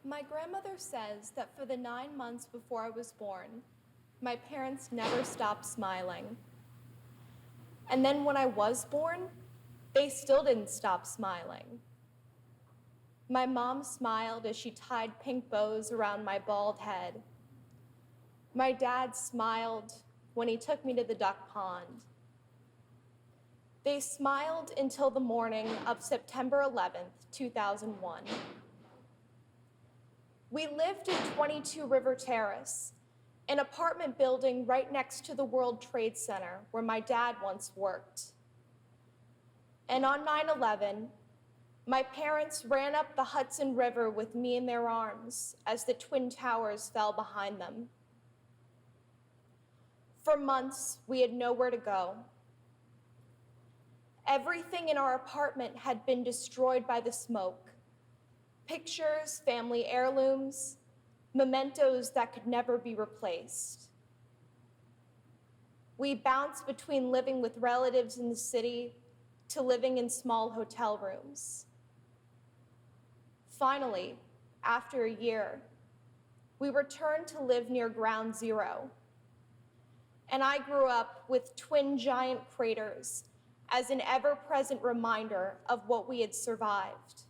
My grandmother says that for the 9 months before I was born, my parents never stopped smiling. And then when I was born, they still didn't stop smiling. My mom smiled as she tied pink bows around my bald head. My dad smiled when he took me to the duck pond. They smiled until the morning of September 11th, 2001. We lived in 22 River Terrace, an apartment building right next to the World Trade Center where my dad once worked. And on 9/11, my parents ran up the Hudson River with me in their arms as the Twin Towers fell behind them. For months, we had nowhere to go. Everything in our apartment had been destroyed by the smoke. Pictures, family heirlooms, mementos that could never be replaced. We bounced between living with relatives in the city to living in small hotel rooms. Finally, after a year, we returned to live near Ground Zero. And I grew up with twin giant craters as an ever-present reminder of what we had survived.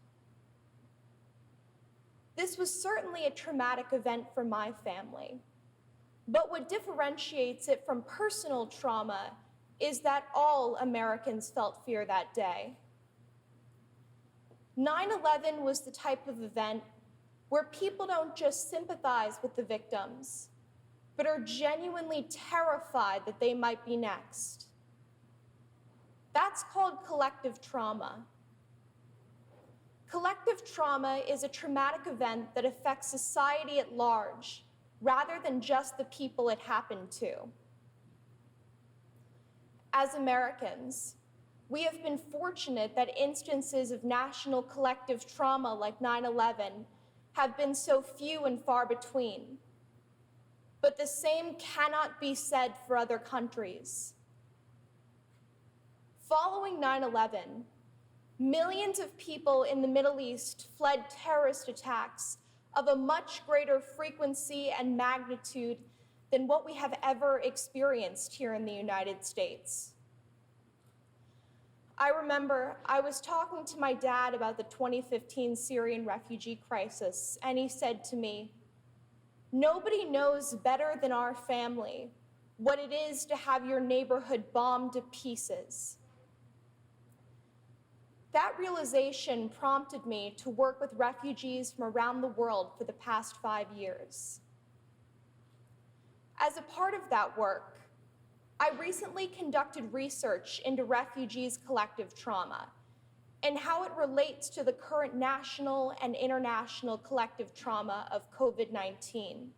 This was certainly a traumatic event for my family, but what differentiates it from personal trauma is that all Americans felt fear that day. 9/11 was the type of event where people don't just sympathize with the victims, but are genuinely terrified that they might be next. That's called collective trauma. Collective trauma is a traumatic event that affects society at large, rather than just the people it happened to. As Americans, we have been fortunate that instances of national collective trauma like 9/11 have been so few and far between. But the same cannot be said for other countries. Following 9/11, millions of people in the Middle East fled terrorist attacks of a much greater frequency and magnitude than what we have ever experienced here in the United States. I remember I was talking to my dad about the 2015 Syrian refugee crisis, and he said to me, "Nobody knows better than our family what it is to have your neighborhood bombed to pieces." That realization prompted me to work with refugees from around the world for the past 5 years. As a part of that work, I recently conducted research into refugees' collective trauma and how it relates to the current national and international collective trauma of COVID-19.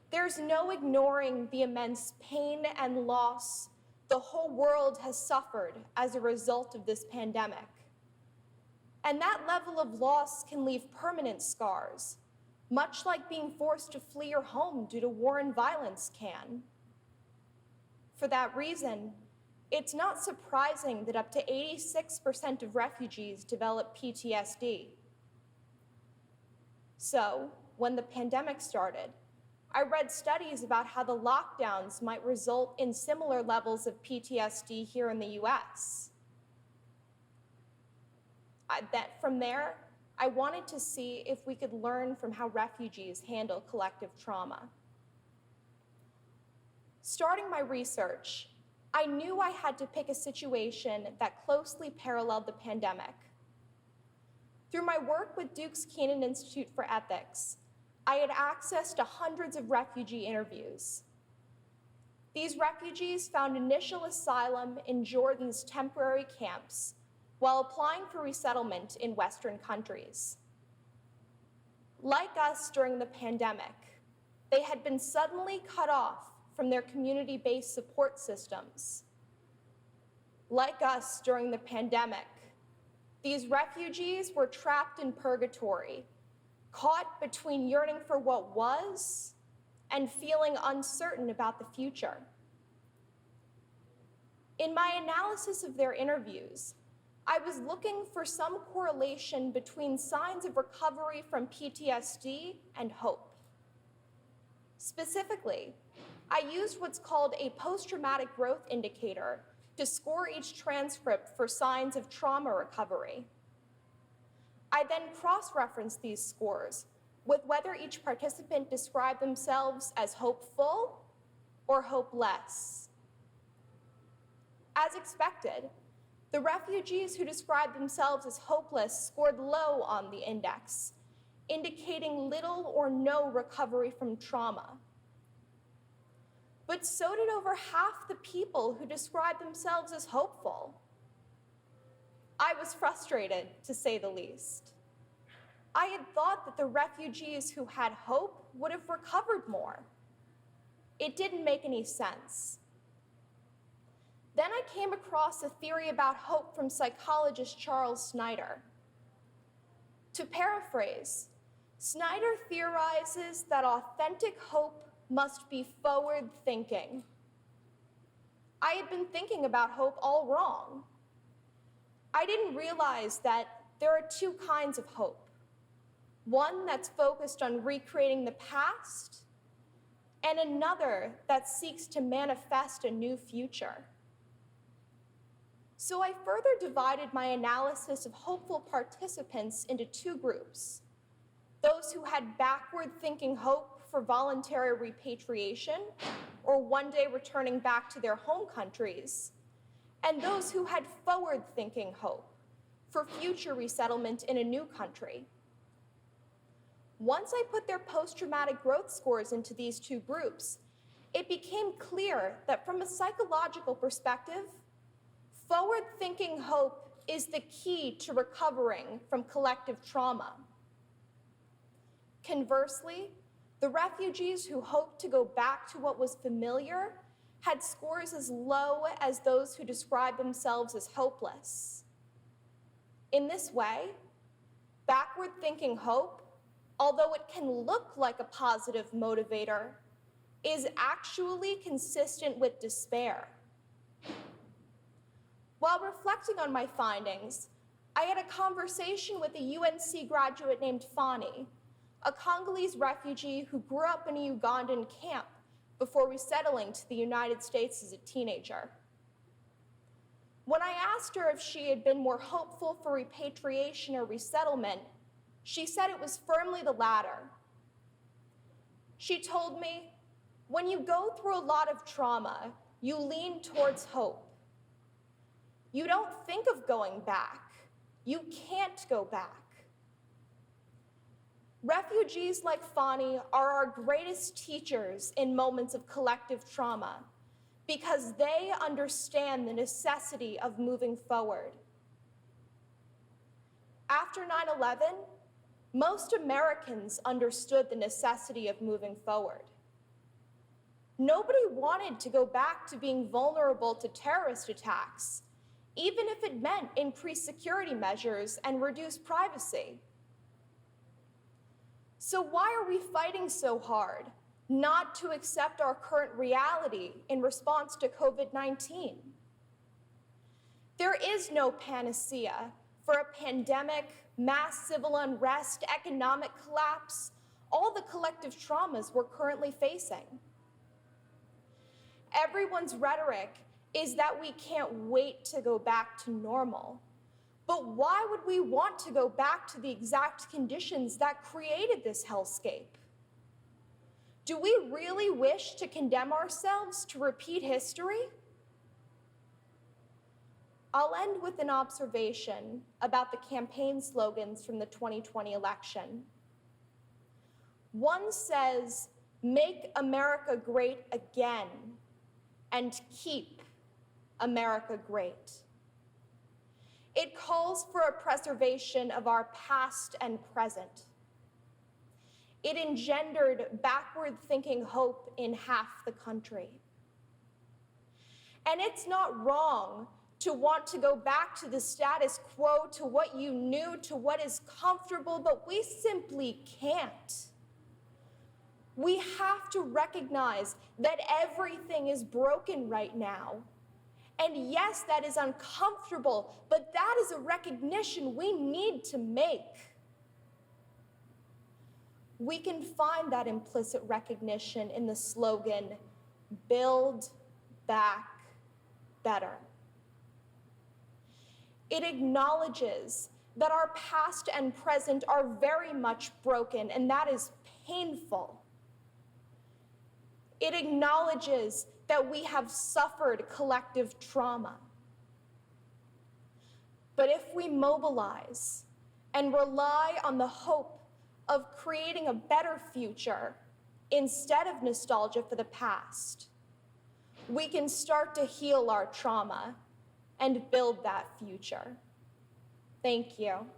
There's no ignoring the immense pain and loss the whole world has suffered as a result of this pandemic. And that level of loss can leave permanent scars, much like being forced to flee your home due to war and violence can. For that reason, it's not surprising that up to 86% of refugees develop PTSD. So, when the pandemic started, I read studies about how the lockdowns might result in similar levels of PTSD here in the US. From there, I wanted to see if we could learn from how refugees handle collective trauma. Starting my research, I knew I had to pick a situation that closely paralleled the pandemic. Through my work with Duke's Kenan Institute for Ethics, I had access to hundreds of refugee interviews. These refugees found initial asylum in Jordan's temporary camps while applying for resettlement in Western countries. Like us during the pandemic, they had been suddenly cut off from their community-based support systems. Like us during the pandemic, these refugees were trapped in purgatory, caught between yearning for what was and feeling uncertain about the future. In my analysis of their interviews, I was looking for some correlation between signs of recovery from PTSD and hope. Specifically, I used what's called a post-traumatic growth indicator to score each transcript for signs of trauma recovery. I then cross-referenced these scores with whether each participant described themselves as hopeful or hopeless. As expected, the refugees who described themselves as hopeless scored low on the index, indicating little or no recovery from trauma. But so did over half the people who described themselves as hopeful. I was frustrated, to say the least. I had thought that the refugees who had hope would have recovered more. It didn't make any sense. Then I came across a theory about hope from psychologist Charles Snyder. To paraphrase, Snyder theorizes that authentic hope must be forward-thinking. I had been thinking about hope all wrong. I didn't realize that there are two kinds of hope. One that's focused on recreating the past, and another that seeks to manifest a new future. So I further divided my analysis of hopeful participants into two groups: those who had backward-thinking hope for voluntary repatriation, or one day returning back to their home countries, and those who had forward-thinking hope for future resettlement in a new country. Once I put their post-traumatic growth scores into these two groups, it became clear that from a psychological perspective, forward-thinking hope is the key to recovering from collective trauma. Conversely, the refugees who hoped to go back to what was familiar had scores as low as those who described themselves as hopeless. In this way, backward-thinking hope, although it can look like a positive motivator, is actually consistent with despair. While reflecting on my findings, I had a conversation with a UNC graduate named Fani, a Congolese refugee who grew up in a Ugandan camp before resettling to the United States as a teenager. When I asked her if she had been more hopeful for repatriation or resettlement, she said it was firmly the latter. She told me, when you go through a lot of trauma, you lean towards hope. You don't think of going back. You can't go back. Refugees like Fani are our greatest teachers in moments of collective trauma because they understand the necessity of moving forward. After 9/11, most Americans understood the necessity of moving forward. Nobody wanted to go back to being vulnerable to terrorist attacks, even if it meant increased security measures and reduced privacy. So why are we fighting so hard not to accept our current reality in response to COVID-19? There is no panacea for a pandemic, mass civil unrest, economic collapse, all the collective traumas we're currently facing. Everyone's rhetoric is that we can't wait to go back to normal. But why would we want to go back to the exact conditions that created this hellscape? Do we really wish to condemn ourselves to repeat history? I'll end with an observation about the campaign slogans from the 2020 election. One says, "Make America great again," and "Keep America great." It calls for a preservation of our past and present. It engendered backward-thinking hope in half the country. And it's not wrong to want to go back to the status quo, to what you knew, to what is comfortable, but we simply can't. We have to recognize that everything is broken right now, And yes, that is uncomfortable, but that is a recognition we need to make. We can find that implicit recognition in the slogan, "Build Back Better." It acknowledges that our past and present are very much broken, and that is painful. It acknowledges that we have suffered collective trauma. But if we mobilize and rely on the hope of creating a better future instead of nostalgia for the past, we can start to heal our trauma and build that future. Thank you.